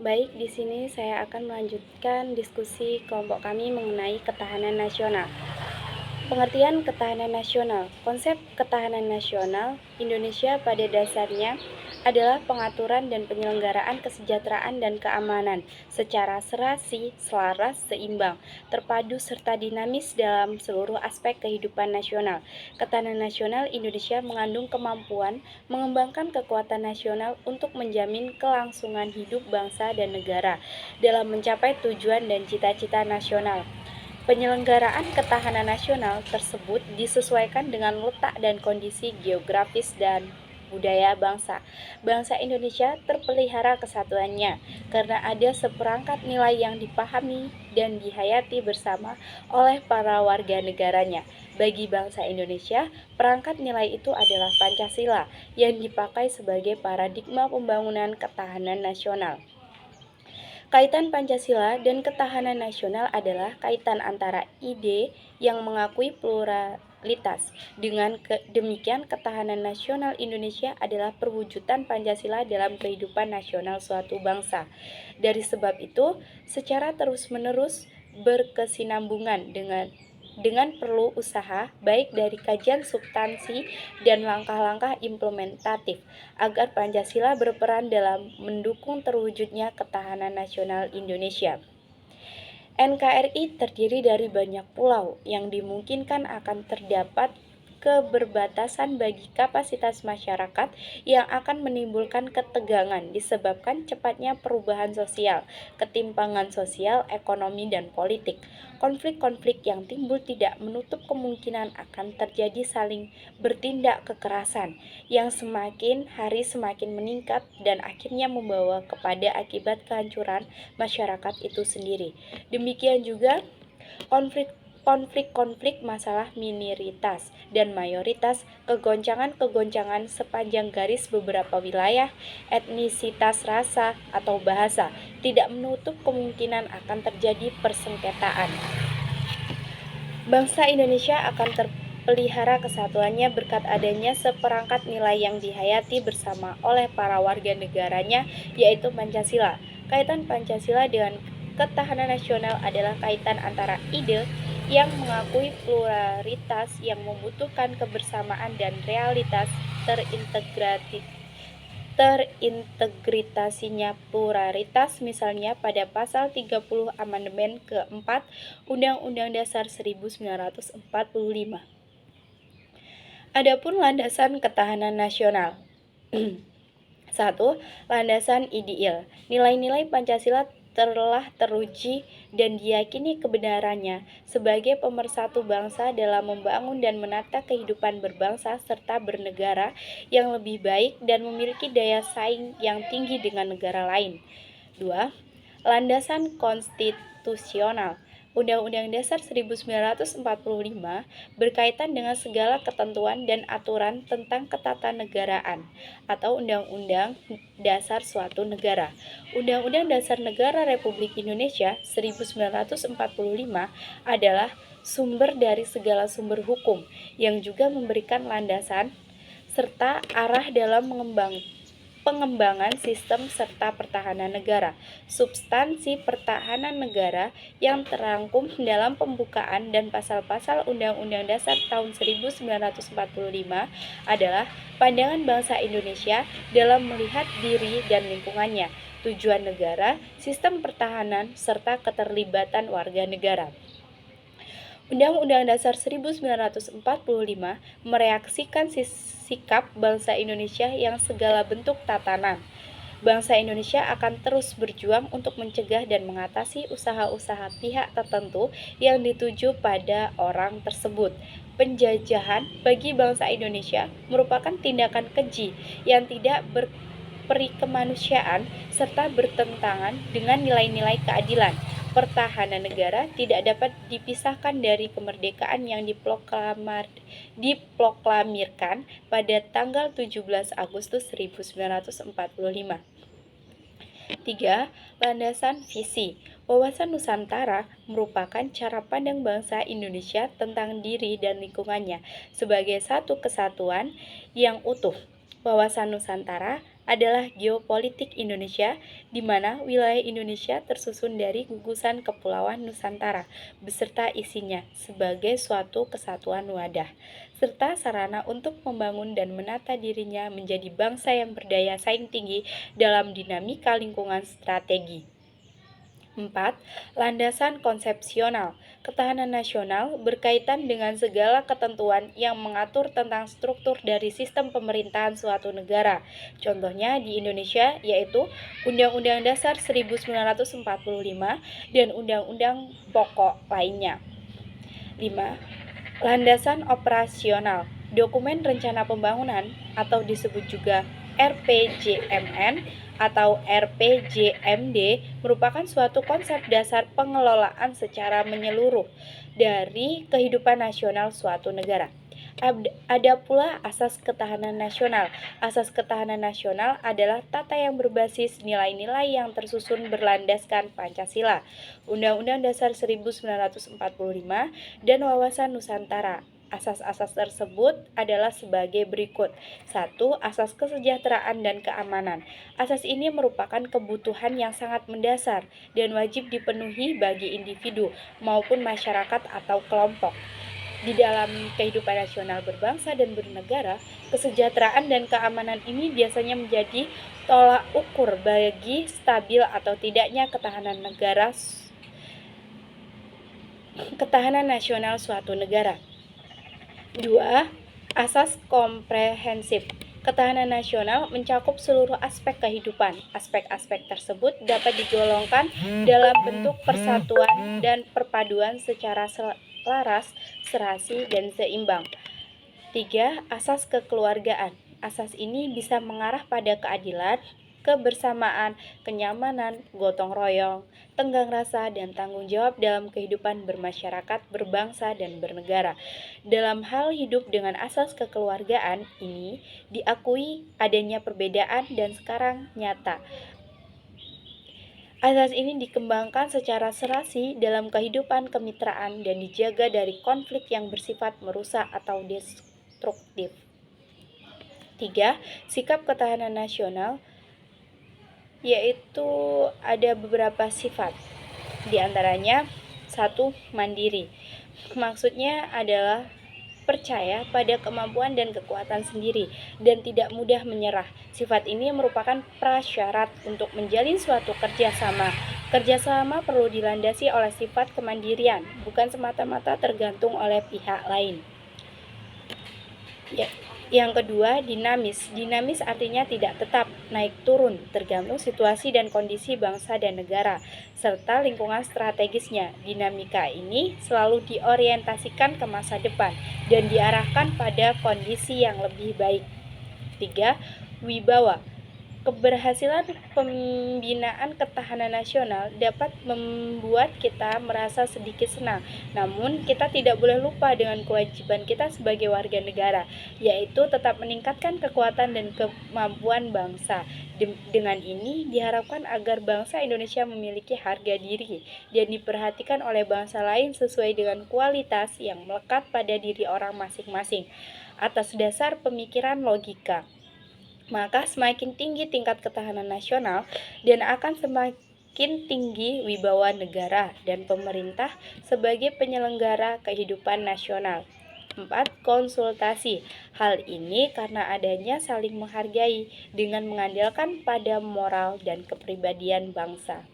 Baik, di sini saya akan melanjutkan diskusi kelompok kami mengenai ketahanan nasional. Pengertian ketahanan nasional. Konsep ketahanan nasional Indonesia pada dasarnya adalah pengaturan dan penyelenggaraan kesejahteraan dan keamanan secara serasi, selaras, seimbang, terpadu serta dinamis dalam seluruh aspek kehidupan nasional. Ketahanan nasional Indonesia mengandung kemampuan mengembangkan kekuatan nasional untuk menjamin kelangsungan hidup bangsa dan negara dalam mencapai tujuan dan cita-cita nasional. Penyelenggaraan ketahanan nasional tersebut disesuaikan dengan letak dan kondisi geografis dan budaya bangsa. Bangsa Indonesia terpelihara kesatuannya karena ada seperangkat nilai yang dipahami dan dihayati bersama oleh para warga negaranya. Bagi bangsa Indonesia, perangkat nilai itu adalah Pancasila yang dipakai sebagai paradigma pembangunan ketahanan nasional. Kaitan Pancasila dan ketahanan nasional adalah kaitan antara ide yang mengakui pluralitas. Dengan demikian, ketahanan nasional Indonesia adalah perwujudan Pancasila dalam kehidupan nasional suatu bangsa. Dari sebab itu, secara terus-menerus berkesinambungan dengan perlu usaha baik dari kajian substansi dan langkah-langkah implementatif agar Pancasila berperan dalam mendukung terwujudnya ketahanan nasional Indonesia. NKRI terdiri dari banyak pulau yang dimungkinkan akan terdapat keberbatasan bagi kapasitas masyarakat yang akan menimbulkan ketegangan disebabkan cepatnya perubahan sosial, ketimpangan sosial, ekonomi, dan politik. Konflik-konflik yang timbul tidak menutup kemungkinan akan terjadi saling bertindak kekerasan yang semakin hari semakin meningkat dan akhirnya membawa kepada akibat kehancuran masyarakat itu sendiri. Demikian juga konflik masalah minoritas dan mayoritas, kegoncangan-kegoncangan sepanjang garis beberapa wilayah, etnisitas, rasa, atau bahasa, tidak menutup kemungkinan akan terjadi persengketaan. Bangsa Indonesia akan terpelihara kesatuannya berkat adanya seperangkat nilai yang dihayati bersama oleh para warga negaranya, yaitu Pancasila. Kaitan Pancasila dengan ketahanan nasional adalah kaitan antara ide yang mengakui pluralitas yang membutuhkan kebersamaan dan realitas terintegritasinya pluralitas, misalnya pada pasal 30 Amandemen ke-4 Undang-Undang Dasar 1945. Adapun landasan ketahanan nasional. 1. Landasan ideal. Nilai-nilai Pancasila telah teruji dan diyakini kebenarannya sebagai pemersatu bangsa dalam membangun dan menata kehidupan berbangsa serta bernegara yang lebih baik dan memiliki daya saing yang tinggi dengan negara lain. 2. Landasan konstitusional. Undang-Undang Dasar 1945 berkaitan dengan segala ketentuan dan aturan tentang ketatanegaraan atau Undang-Undang Dasar suatu negara. Undang-Undang Dasar Negara Republik Indonesia 1945 adalah sumber dari segala sumber hukum yang juga memberikan landasan serta arah dalam pengembangan sistem serta pertahanan negara. Substansi pertahanan negara yang terangkum dalam pembukaan dan pasal-pasal Undang-Undang Dasar tahun 1945 adalah pandangan bangsa Indonesia dalam melihat diri dan lingkungannya, tujuan negara, sistem pertahanan, serta keterlibatan warga negara. Undang-Undang Dasar 1945 mereaksikan sikap bangsa Indonesia yang segala bentuk tatanan. Bangsa Indonesia akan terus berjuang untuk mencegah dan mengatasi usaha-usaha pihak tertentu yang dituju pada orang tersebut. Penjajahan bagi bangsa Indonesia merupakan tindakan keji yang tidak berperi kemanusiaan serta bertentangan dengan nilai-nilai keadilan. Pertahanan negara tidak dapat dipisahkan dari kemerdekaan yang diproklamirkan pada tanggal 17 Agustus 1945. 3. Landasan visi. Wawasan Nusantara merupakan cara pandang bangsa Indonesia tentang diri dan lingkungannya sebagai satu kesatuan yang utuh. Wawasan Nusantara adalah geopolitik Indonesia, di mana wilayah Indonesia tersusun dari gugusan Kepulauan Nusantara, beserta isinya sebagai suatu kesatuan wadah, serta sarana untuk membangun dan menata dirinya menjadi bangsa yang berdaya saing tinggi dalam dinamika lingkungan strategi. 4. Landasan konsepsional. Ketahanan nasional berkaitan dengan segala ketentuan yang mengatur tentang struktur dari sistem pemerintahan suatu negara. Contohnya di Indonesia yaitu Undang-Undang Dasar 1945 dan Undang-Undang Pokok lainnya. 5. Landasan operasional. Dokumen rencana pembangunan atau disebut juga RPJMN atau RPJMD merupakan suatu konsep dasar pengelolaan secara menyeluruh dari kehidupan nasional suatu negara. Ada pula asas ketahanan nasional. Asas ketahanan nasional adalah tata yang berbasis nilai-nilai yang tersusun berlandaskan Pancasila, Undang-Undang Dasar 1945, dan wawasan Nusantara. Asas-asas tersebut adalah sebagai berikut. 1. Asas kesejahteraan dan keamanan. Asas ini merupakan kebutuhan yang sangat mendasar dan wajib dipenuhi bagi individu maupun masyarakat atau kelompok. Di dalam kehidupan nasional berbangsa dan bernegara, kesejahteraan dan keamanan ini biasanya menjadi tolak ukur bagi stabil atau tidaknya ketahanan nasional suatu negara. 2. Asas komprehensif. Ketahanan nasional mencakup seluruh aspek kehidupan. Aspek-aspek tersebut dapat digolongkan dalam bentuk persatuan dan perpaduan secara selaras, serasi, dan seimbang. 3. Asas kekeluargaan. Asas ini bisa mengarah pada keadilan, kebersamaan, kenyamanan, gotong royong, tenggang rasa, dan tanggung jawab dalam kehidupan bermasyarakat, berbangsa, dan bernegara. Dalam hal hidup dengan asas kekeluargaan ini, diakui adanya perbedaan dan sekarang nyata. Asas ini dikembangkan secara serasi dalam kehidupan kemitraan dan dijaga dari konflik yang bersifat merusak atau destruktif. 3. Sikap ketahanan nasional yaitu ada beberapa sifat. Di antaranya 1. Mandiri. Maksudnya adalah percaya pada kemampuan dan kekuatan sendiri dan tidak mudah menyerah. Sifat ini merupakan prasyarat untuk menjalin suatu kerjasama. Kerjasama perlu dilandasi oleh sifat kemandirian, bukan semata-mata tergantung oleh pihak lain. Yang kedua, dinamis. Dinamis artinya tidak tetap, naik turun, tergantung situasi dan kondisi bangsa dan negara, serta lingkungan strategisnya. Dinamika ini selalu diorientasikan ke masa depan dan diarahkan pada kondisi yang lebih baik. 3. Wibawa. Keberhasilan pembinaan ketahanan nasional dapat membuat kita merasa sedikit senang, namun kita tidak boleh lupa dengan kewajiban kita sebagai warga negara, yaitu tetap meningkatkan kekuatan dan kemampuan bangsa. Dengan ini diharapkan agar bangsa Indonesia memiliki harga diri dan diperhatikan oleh bangsa lain sesuai dengan kualitas yang melekat pada diri orang masing-masing atas dasar pemikiran logika. Maka semakin tinggi tingkat ketahanan nasional dan akan semakin tinggi wibawa negara dan pemerintah sebagai penyelenggara kehidupan nasional. 4. Konsultasi. Hal ini karena adanya saling menghargai dengan mengandalkan pada moral dan kepribadian bangsa.